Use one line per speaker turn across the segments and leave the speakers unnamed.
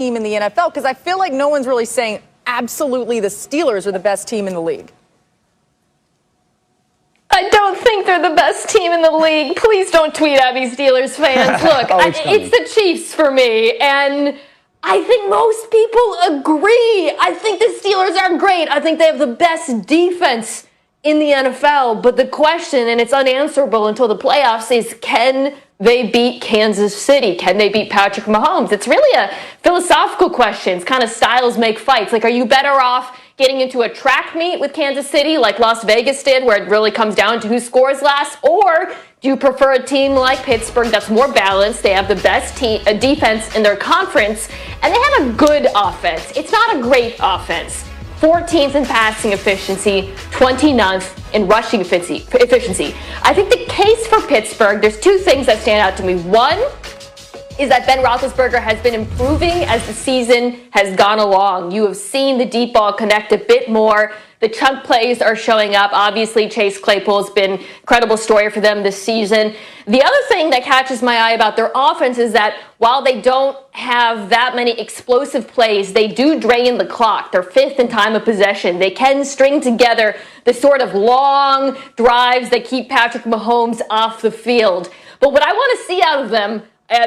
team in the NFL? Because I feel like no one's really saying absolutely the Steelers are the best team in the league.
I don't think they're the best team in the league. Please don't tweet at me, Steelers fans. Look, it's the Chiefs for me, and I think most people agree. I think the Steelers are great. I think they have the best defense in the NFL, but the question, and it's unanswerable until the playoffs, is can they beat Kansas City? Can they beat Patrick Mahomes? It's really a philosophical question. It's kind of styles make fights. Like, are you better off getting into a track meet with Kansas City like Las Vegas did, where it really comes down to who scores last? Or do you prefer a team like Pittsburgh that's more balanced? They have the best defense in their conference, and they have a good offense. It's not a great offense. 14th in passing efficiency, 29th in rushing efficiency. I think the case for Pittsburgh, there's two things that stand out to me. One is that Ben Roethlisberger has been improving as the season has gone along. You have seen the deep ball connect a bit more. The chunk plays are showing up. Obviously, Chase Claypool has been an incredible story for them this season. The other thing that catches my eye about their offense is that while they don't have that many explosive plays, they do drain the clock. They're fifth in time of possession. They can string together the sort of long drives that keep Patrick Mahomes off the field. But what I want to see out of them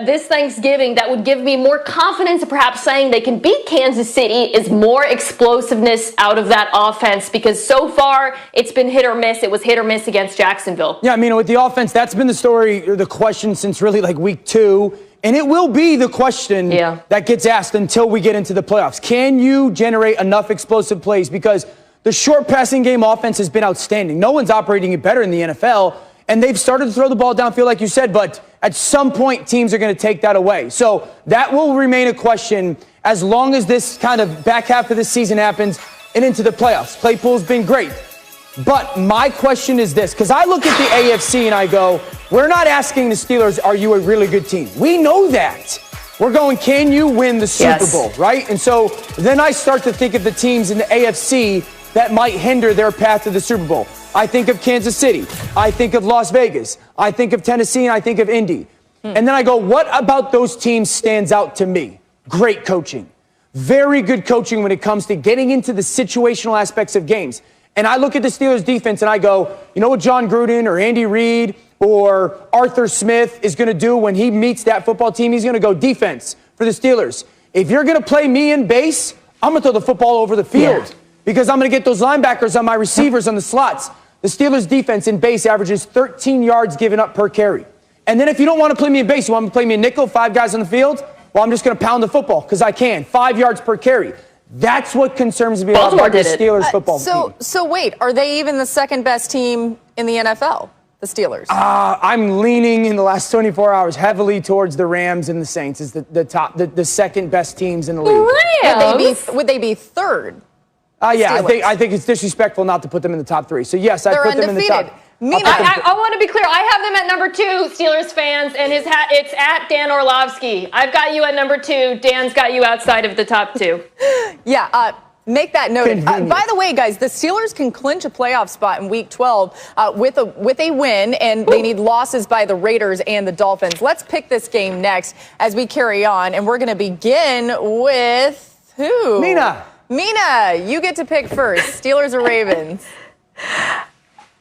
this Thanksgiving that would give me more confidence of perhaps saying they can beat Kansas City is more explosiveness out of that offense, because so far it's been hit or miss. It was hit or miss against Jacksonville.
Yeah, I mean, with the offense, that's been the story or the question since really like week 2. And it will be the question that gets asked until we get into the playoffs. Can you generate enough explosive plays? Because the short passing game offense has been outstanding. No one's operating it better in the NFL. And they've started to throw the ball downfield, like you said, but at some point, teams are going to take that away. So that will remain a question as long as this kind of back half of the season happens and into the playoffs. Claypool's been great. But my question is this, because I look at the AFC and I go, we're not asking the Steelers, are you a really good team? We know that. We're going, can you win the Super Bowl, right? And so then I start to think of the teams in the AFC that might hinder their path to the Super Bowl. I think of Kansas City. I think of Las Vegas. I think of Tennessee, and I think of Indy. And then I go, what about those teams stands out to me? Great coaching. Very good coaching when it comes to getting into the situational aspects of games. And I look at the Steelers defense and I go, you know what John Gruden or Andy Reid or Arthur Smith is going to do when he meets that football team? He's going to go defense for the Steelers. If you're going to play me in base, I'm going to throw the football over the field because I'm going to get those linebackers on my receivers on the slots. The Steelers' defense in base averages 13 yards given up per carry. And then if you don't want to play me in base, you want to play me in nickel, 5 guys on the field, well, I'm just going to pound the football because I can. 5 yards per carry. That's what concerns me about the Steelers football team.
So wait, are they even the second best team in the NFL, the Steelers?
I'm leaning in the last 24 hours heavily towards the Rams and the Saints as the second best teams in the league.
Would they be third?
I think it's disrespectful not to put them in the top 3. So, yes, I put them in the top.
I want to be clear. I have them at number 2, Steelers fans, and it's at Dan Orlovsky. I've got you at number 2. Dan's got you outside of the top 2.
Make that noted. By the way, guys, the Steelers can clinch a playoff spot in Week 12 with a win, and they need losses by the Raiders and the Dolphins. Let's pick this game next as we carry on, and we're going to begin with who? Mina, you get to pick first. Steelers or Ravens?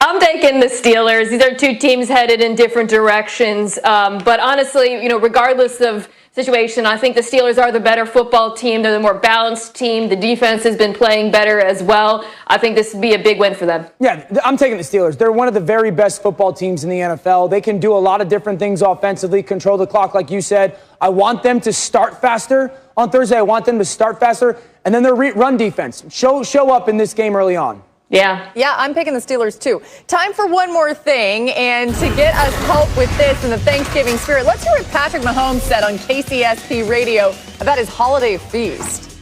I'm taking the Steelers. These are two teams headed in different directions. But honestly, regardless of situation, I think the Steelers are the better football team. They're the more balanced team. The defense has been playing better as well. I think this would be a big win for them.
Yeah, I'm taking the Steelers. They're one of the very best football teams in the NFL. They can do a lot of different things offensively, control the clock, like you said. I want them to start faster on Thursday. I want them to start faster. And then their run defense. Show up in this game early on.
Yeah, I'm picking the Steelers too. Time for one more thing, and to get us help with this in the Thanksgiving spirit, let's hear what Patrick Mahomes said on KCSP Radio about his holiday feast.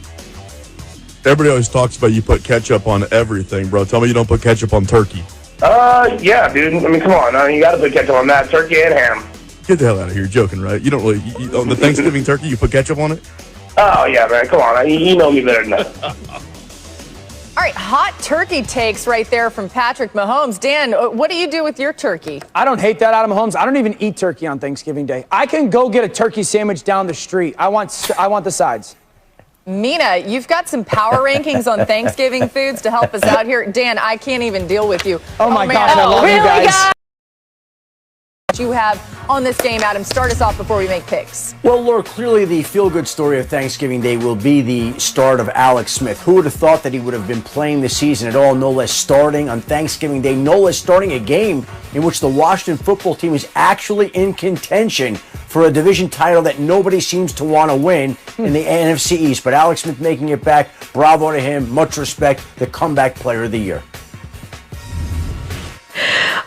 Everybody always talks about you put ketchup on everything, bro. Tell me you don't put ketchup on turkey.
Yeah, dude. I mean, come on. You got to put ketchup on that, turkey and ham.
Get the hell out of here. You're joking, right? You don't really, on the Thanksgiving turkey, you put ketchup on it?
Oh, yeah, man. Come on. You know me better than that.
All right, hot turkey takes right there from Patrick Mahomes. Dan, what do you do with your turkey?
I don't hate that out of Mahomes. I don't even eat turkey on Thanksgiving Day. I can go get a turkey sandwich down the street. I want the sides.
Mina, you've got some power rankings on Thanksgiving foods to help us out here. Dan, I can't even deal with you.
Oh my
man.
gosh, I love
really,
you guys.
You have on this game, Adam. Start us off before we make picks.
Well, Laura, clearly the feel-good story of Thanksgiving Day will be the start of Alex Smith. Who would have thought that he would have been playing the season at all, no less starting on Thanksgiving Day, no less starting a game in which the Washington football team is actually in contention for a division title that nobody seems to want to win in the NFC East. But Alex Smith making it back, bravo to him, much respect, the comeback player of the year.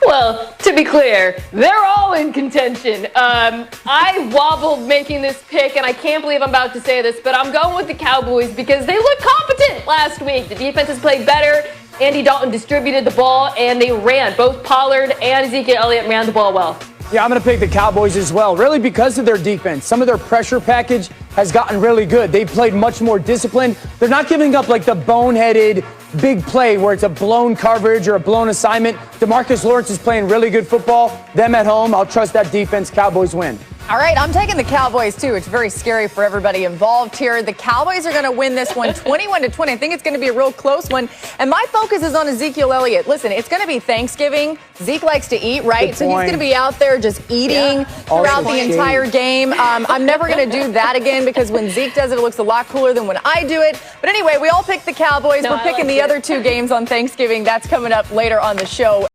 Well, to be clear, they're all in contention. I wobbled making this pick, and I can't believe I'm about to say this, but I'm going with the Cowboys because they looked competent last week. The defense has played better. Andy Dalton distributed the ball, and they ran. Both Pollard and Ezekiel Elliott ran the ball well.
Yeah, I'm going to pick the Cowboys as well, really because of their defense. Some of their pressure package has gotten really good. They've played much more disciplined. They're not giving up like the boneheaded big play where it's a blown coverage or a blown assignment. DeMarcus Lawrence is playing really good football. Them at home, I'll trust that defense. Cowboys win.
All right, I'm taking the Cowboys, too. It's very scary for everybody involved here. The Cowboys are going to win this one 21-20. I think it's going to be a real close one. And my focus is on Ezekiel Elliott. Listen, it's going to be Thanksgiving. Zeke likes to eat, right? So he's going to be out there just eating throughout the entire game. I'm never going to do that again because when Zeke does it, it looks a lot cooler than when I do it. But anyway, we all picked the Cowboys. We're picking the other two games on Thanksgiving. That's coming up later on the show.